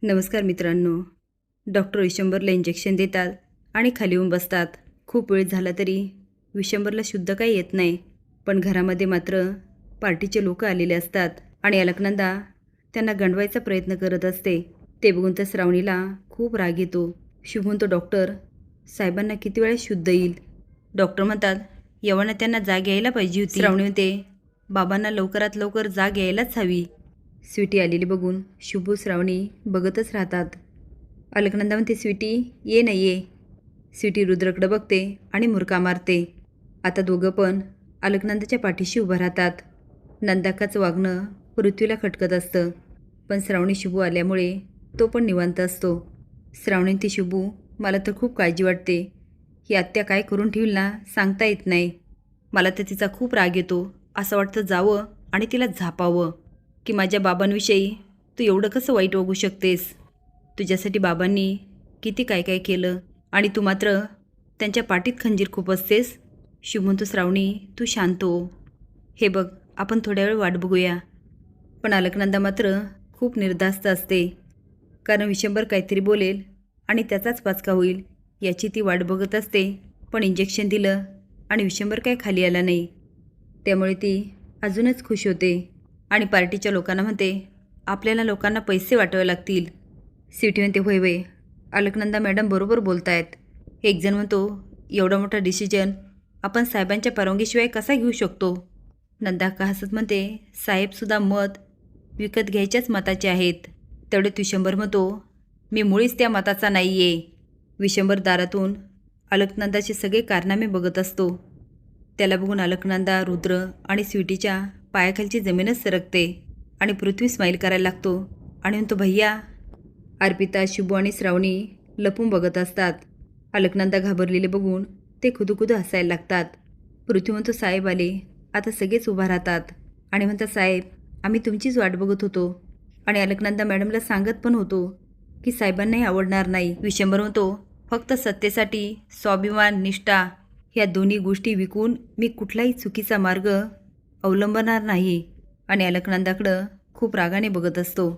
नमस्कार मित्रांनो. Doctor विशंबरला injection देतात आणि खाली येऊन बसतात. खूप वेळ झाला तरी विशंबरला शुद्ध काही येत नाही. पण घरामध्ये मात्र पार्टीचे लोक आलेले असतात आणि अलकनंदा त्यांना गंडवायचा प्रयत्न करत असते. ते बघून तर श्रावणीला खूप राग येतो. शुभून तो डॉक्टर साहेबांना किती वेळा शुद्ध येईल. डॉक्टर म्हणतात यवना त्यांना जाग यायला पाहिजे होती. श्रावणी म्हणते बाबांना लवकरात लवकर जाग यायलाच हवी. स्वीटी आलेली बघून शुभू श्रावणी बघतच राहतात. अलकनंदा म्हणते स्वीटी ये ना ये. स्वीटी रुद्रकडं बघते आणि मुरका मारते. आता दोघं पण अलकनंदाच्या पाठीशी उभं राहतात. नंदाकाचं वागणं पृथ्वीला खटकत असतं, पण श्रावणी शुभू आल्यामुळे तो पण निवांत असतो. श्रावणी ती शुभू मला तर खूप काळजी वाटते. ही आत्या काय करून ठेवील ना सांगता येत नाही. मला तर तिचा खूप राग येतो. असं वाटतं जावं आणि तिला झापावं की माझ्या बाबांविषयी तू एवढं कसं वाईट वागू शकतेस. तुझ्यासाठी बाबांनी किती काय काय केलं आणि तू मात्र त्यांच्या पाठीत खंजीर खूप असतेस. शुभ म्हणतो श्रावणी तू शांत हो. हे बघ आपण थोड्या वेळ वाट बघूया. पण अलकनंदा मात्र खूप निर्धास्त असते, कारण विशंबर काहीतरी बोलेल आणि त्याचाच पाचका होईल याची ती वाट बघत असते. पण इंजेक्शन दिलं आणि विशंबर काय खाली आला नाही, त्यामुळे ती अजूनच खुश होते आणि पार्टीच्या लोकांना म्हणते आपल्याला लोकांना पैसे वाटावे लागतील. स्वीटी म्हणते होय होय अलकनंदा मॅडम बरोबर बोलतायत. एक जण म्हणतो एवढा मोठा डिसिजन आपण साहेबांच्या परवानगीशिवाय कसा घेऊ शकतो. नंदा का हसत म्हणते साहेबसुद्धा मत विकत घ्यायच्याच मताचे आहेत. तेवढ्यात विशंबर म्हणतो मी मुळीच त्या मताचा नाही आहे. विशंबर दारातून अलकनंदाचे सगळे कारनामे बघत असतो. त्याला बघून अलकनंदा रुद्र आणि स्वीटीच्या पायाखालची जमीनच सरकते आणि पृथ्वी स्माईल करायला लागतो आणि म्हणतो भैया. अर्पिता शुभू आणि श्रावणी लपून बघत असतात. अलकनंदा घाबरलेले बघून ते खुदुखुदू हसायला लागतात. पृथ्वी म्हणतो साहेब आले. आता सगळेच उभा राहतात आणि म्हणतात साहेब आम्ही तुमचीच वाट बघत होतो आणि अलकनंदा मॅडमला सांगत पण होतो की साहेबांनाही आवडणार नाही. विशंबर म्हणतो फक्त सत्तेसाठी स्वाभिमान निष्ठा ह्या दोन्ही गोष्टी विकून मी कुठलाही चुकीचा मार्ग अवलंबणार नाही. आणि अलकनंदाकडं खूप रागाने बघत असतो.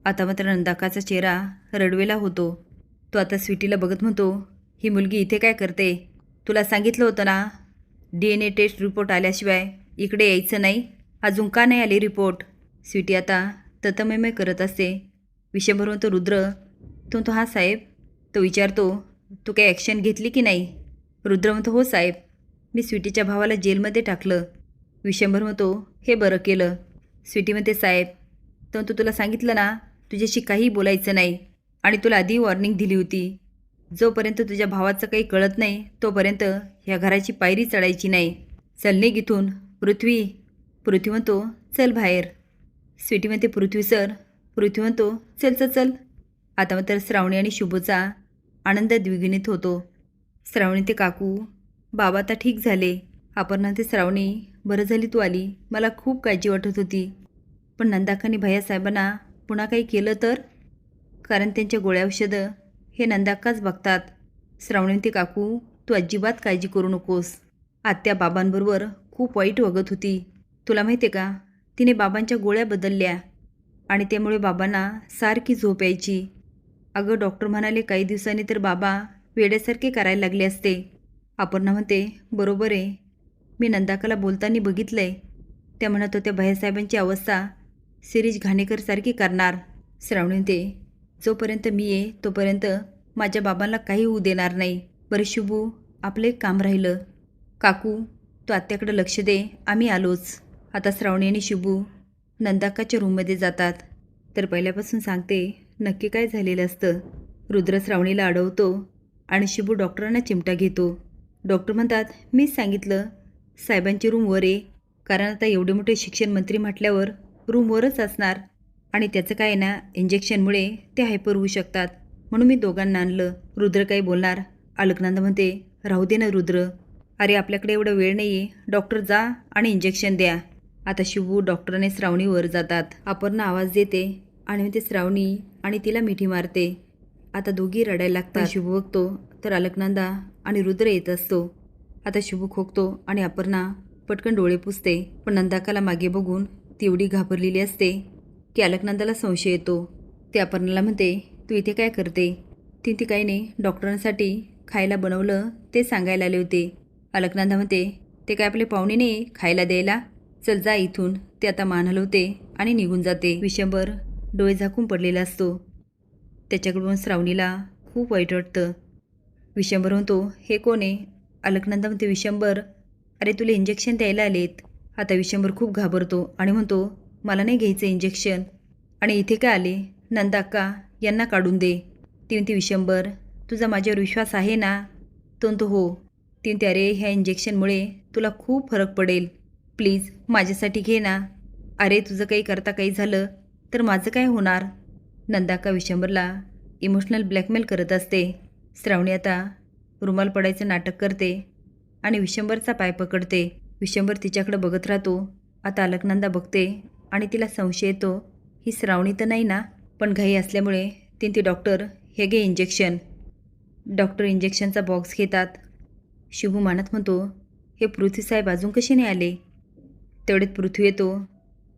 आता मात्र नंदाकाचा चेहरा रडवेला होतो. तो आता स्वीटीला बघत म्हणतो ही मुलगी इथे काय करते. तुला सांगितलं होतं ना DNA टेस्ट रिपोर्ट आल्याशिवाय इकडे यायचं नाही. अजून का नाही आली रिपोर्ट. स्वीटी आता ततमयमय करत असते. विषयभर म्हणतो रुद्र तो हा साहेब. तो विचारतो तू काही ॲक्शन घेतली की नाही. रुद्र म्हणतो हो साहेब मी स्वीटीच्या भावाला जेलमध्ये टाकलं. विशंभर म्हणतो हे बरं केलं. स्वीटी म्हणते साहेब तो तुला सांगितलं ना तुझ्याशी काही बोलायचं नाही आणि तुला आधी वॉर्निंग दिली होती. जोपर्यंत तुझ्या भावाचं काही कळत नाही तोपर्यंत ह्या घराची पायरी चढायची नाही. चल निघ इथून. पृथ्वी. पृथ्वी म्हणतो चल बाहेर. स्वीटी म्हणते पृथ्वी सर. पृथ्वी म्हणतो चल चल चल. आता मात्र श्रावणी आणि शुभचा आनंद द्विगुणित होतो. श्रावणी ते काकू बाबा आता ठीक झाले. अपर्णा ते श्रावणी बरं झाली तू आली. मला खूप काळजी वाटत होती. पण नंदाकानी भैयासाहेबांना पुन्हा काही केलं तर, कारण त्यांच्या गोळ्या औषधं हे नंदाकाच बघतात. श्रावणी ते काकू तू अजिबात काळजी करू नकोस. आत्या बाबांबरोबर खूप वाईट वागत होती. तुला माहिती आहे का तिने बाबांच्या गोळ्या बदलल्या आणि त्यामुळे बाबांना सारखी झोप यायची. अगं डॉक्टर म्हणाले काही दिवसांनी तर बाबा वेड्यासारखे करायला लागले असते. अपर्णा म्हणते बरोबर आहे. मी नंदाकाला बोलताना बघितलं आहे. त्या म्हणत होत्या भैयासाहेबांची अवस्था शिरीष घाणेकरसारखी करणार. श्रावणी म्हणते जोपर्यंत मी आहे तोपर्यंत माझ्या बाबांना काही होऊ देणार नाही. बरं शुभू आपलं एक काम राहिलं. काकू तू आत्याकडे लक्ष दे. आम्ही आलोच. आता श्रावणी आणि शुभू नंदाकाच्या रूममध्ये जातात. तर पहिल्यापासून सांगते नक्की काय झालेलं असतं. रुद्र श्रावणीला अडवतो आणि शुभू डॉक्टरांना चिमटा घेतो. डॉक्टर म्हणतात मीच सांगितलं साहेबांची रूम वर आहे, कारण आता एवढे मोठे शिक्षण मंत्री म्हटल्यावर रूम वरच असणार आणि त्याचं काय ना इंजेक्शनमुळे ते हायपर होऊ शकतात, म्हणून मी दोघांना आणलं. रुद्र काही बोलणार. अलकनंदा म्हणते राहू दे ना रुद्र. अरे आपल्याकडे एवढा वेळ नाही आहे. डॉक्टर जा आणि इंजेक्शन द्या. आता शुभू डॉक्टरने श्रावणीवर जातात. अपर्णा आवाज देते आणि ते श्रावणी आणि तिला मिठी मारते. आता दोघी रडायला लागतात. शुभू बघतो तर अलकनंदा आणि रुद्र येत असतो. आता शुभू खोकतो आणि अपर्णा पटकन डोळे पुसते. पण नंदाकाला मागे बघून ती एवढी घाबरलेली असते की अलकनंदाला संशय येतो. ते अपर्णाला म्हणते, तू इथे काय करते? ती काही नाही, डॉक्टरांसाठी खायला बनवलं ते सांगायला आले होते. अलकनंदा म्हणते, ते काय आपले पाहुणे नाही खायला द्यायला? चल जा इथून. ते आता मान हलवते आणि निघून जाते. विशंभर डोळे झाकून पडलेला असतो. त्याच्याकडून श्रावणीला खूप वाईट वाटतं. विशंभर म्हणतो, हे कोण आहे? अलकनंदा म्हणते, विशंभर, अरे तुला इंजेक्शन द्यायला आलेत. आता विशंभर खूप घाबरतो आणि म्हणतो, मला नाही घ्यायचं इंजेक्शन. आणि इथे काय आले? नंदा अक्का यांना काढून दे. ती म्हणते, विशंभर तुझा माझ्यावर विश्वास आहे ना? तो म्हणतो, हो. ती म्हणते, अरे ह्या इंजेक्शनमुळे तुला खूप फरक पडेल. प्लीज माझ्यासाठी घे ना. अरे तुझं काही करता काही झालं तर माझं काय होणार? नंदा अक्का विशंभरला इमोशनल ब्लॅकमेल करत असते. श्रावणी आता रुमाल पडायचं नाटक करते आणि विशंभरचा पाय पकडते. विशंभर तिच्याकडे बघत राहतो. आता अलकनंदा बघते आणि तिला संशय येतो, ही श्रावणी तर नाही ना? पण घाई असल्यामुळे ती डॉक्टर हे घे इंजेक्शन. डॉक्टर इंजेक्शनचा बॉक्स घेतात. शुभू मानत म्हणतो, हे पृथ्वीसाहेब अजून कसे नाही आले? तेवढ्यात पृथ्वी येतो.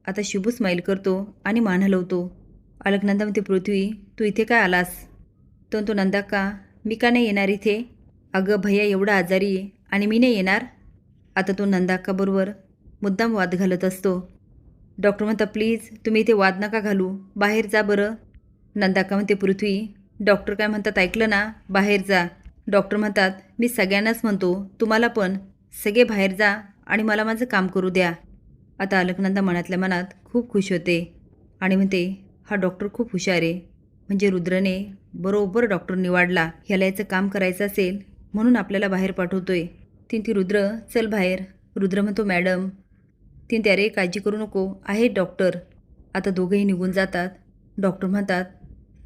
आता शुभू स्माईल करतो आणि मान हलवतो. अलकनंदा म्हणते, पृथ्वी तू इथे काय आलास? तो नंदा का मी का नाही येणार इथे? अगं भैया एवढा आजारी आहे आणि मी नाही येणार. आता तो नंदा अक्काबरोबर मुद्दाम वाद घालत असतो. डॉक्टर म्हणतात, प्लीज तुम्ही इथे वाद नका घालू, बाहेर जा बरं. नंदा अक्का म्हणते, पृथ्वी डॉक्टर काय म्हणतात ऐकलं ना, बाहेर जा. डॉक्टर म्हणतात, मी सगळ्यांनाच म्हणतो, तुम्हाला पण, सगळे बाहेर जा आणि मला माझं काम करू द्या. आता अलकनंदा मनातल्या मनात खूप खुश होते आणि म्हणते, हा डॉक्टर खूप हुशार आहे. म्हणजे रुद्रने बरोबर डॉक्टर निवडला. ह्याला याचं काम करायचं असेल म्हणून आपल्याला बाहेर पाठवतोय. ती रुद्र चल बाहेर. रुद्र म्हणतो, मॅडम. ती अरे काळजी करू नको, आहे डॉक्टर. आता दोघंही निघून जातात. डॉक्टर म्हणतात,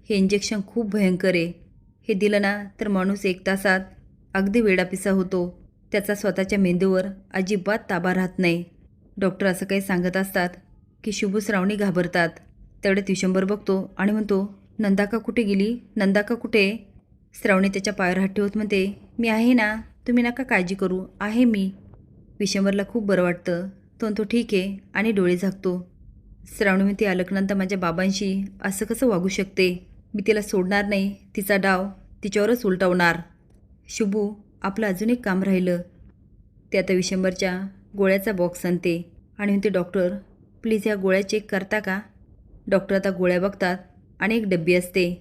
हे इंजेक्शन खूप भयंकर आहे. हे दिलं ना तर माणूस 1 तासात अगदी वेडापिसा होतो. त्याचा स्वतःच्या मेंदूवर अजिबात ताबा राहत नाही. डॉक्टर असं काही सांगत असतात की शुभू श्रावणी घाबरतात. तेवढ्यात विशंभर बघतो आणि म्हणतो, नंदाका कुठे गेली? नंदाका कुठे? श्रावणी त्याच्या पायावर हात ठेवत म्हणते, मी आहे ना, तुम्ही नका काळजी करू, आहे मी. विशंभरला खूप बरं वाटतं. तो ठीक आहे आणि डोळे झाकतो. श्रावणी म्हणते, अलकनंदा माझ्या बाबांशी असं कसं वागू शकते? मी तिला सोडणार नाही. तिचा डाव तिच्यावरच उलटवणार. शुभू आपलं अजून एक काम राहिलं. ते आता विशंभरच्या गोळ्याचा बॉक्स आणते आणि म्हणते, डॉक्टर प्लीज ह्या गोळ्या चेक करता का? डॉक्टर आता गोळ्या बघतात आणि एक डब्बी असते.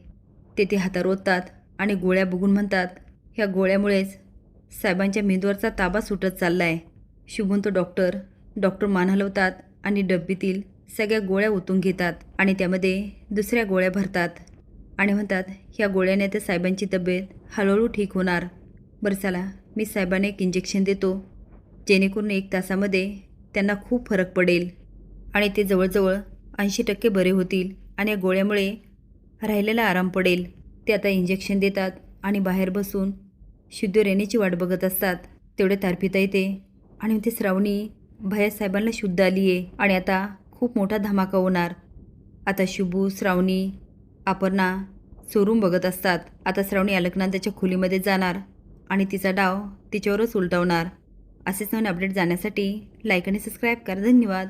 ते हातात ओततात आणि गोळ्या बघून म्हणतात, ह्या गोळ्यामुळेच साहेबांच्या मेंदूवरचा ताबा सुटत चालला आहे. शुभून तो डॉक्टर मान हलवतात आणि डब्बीतील सगळ्या गोळ्या ओतून घेतात आणि त्यामध्ये दुसऱ्या गोळ्या भरतात आणि म्हणतात, ह्या गोळ्याने तर साहेबांची तब्येत हळूहळू ठीक होणार. बरं चला, मी साहेबांना एक इंजेक्शन देतो, जेणेकरून 1 तासामध्ये त्यांना खूप फरक पडेल आणि ते जवळजवळ 80% बरे होतील आणि या गोळ्यामुळे राहिलेला आराम पडेल. ते आता इंजेक्शन देतात आणि बाहेर बसून शुद्ध रेणेची वाट बघत असतात. तेवढे तारपिता येते आणि ते श्रावणी भैयासाहेबांना शुद्ध आली आहे आणि आता खूप मोठा धमाका होणार. आता शुभू, श्रावणी, अपर्णा चोरून बघत असतात. आता श्रावणी अलकनंदाच्या खोलीमध्ये जाणार आणि तिचा डाव तिच्यावरच उलटवणार. असेच नवीन अपडेट जाण्यासाठी लाईक आणि सबस्क्राईब करा. धन्यवाद.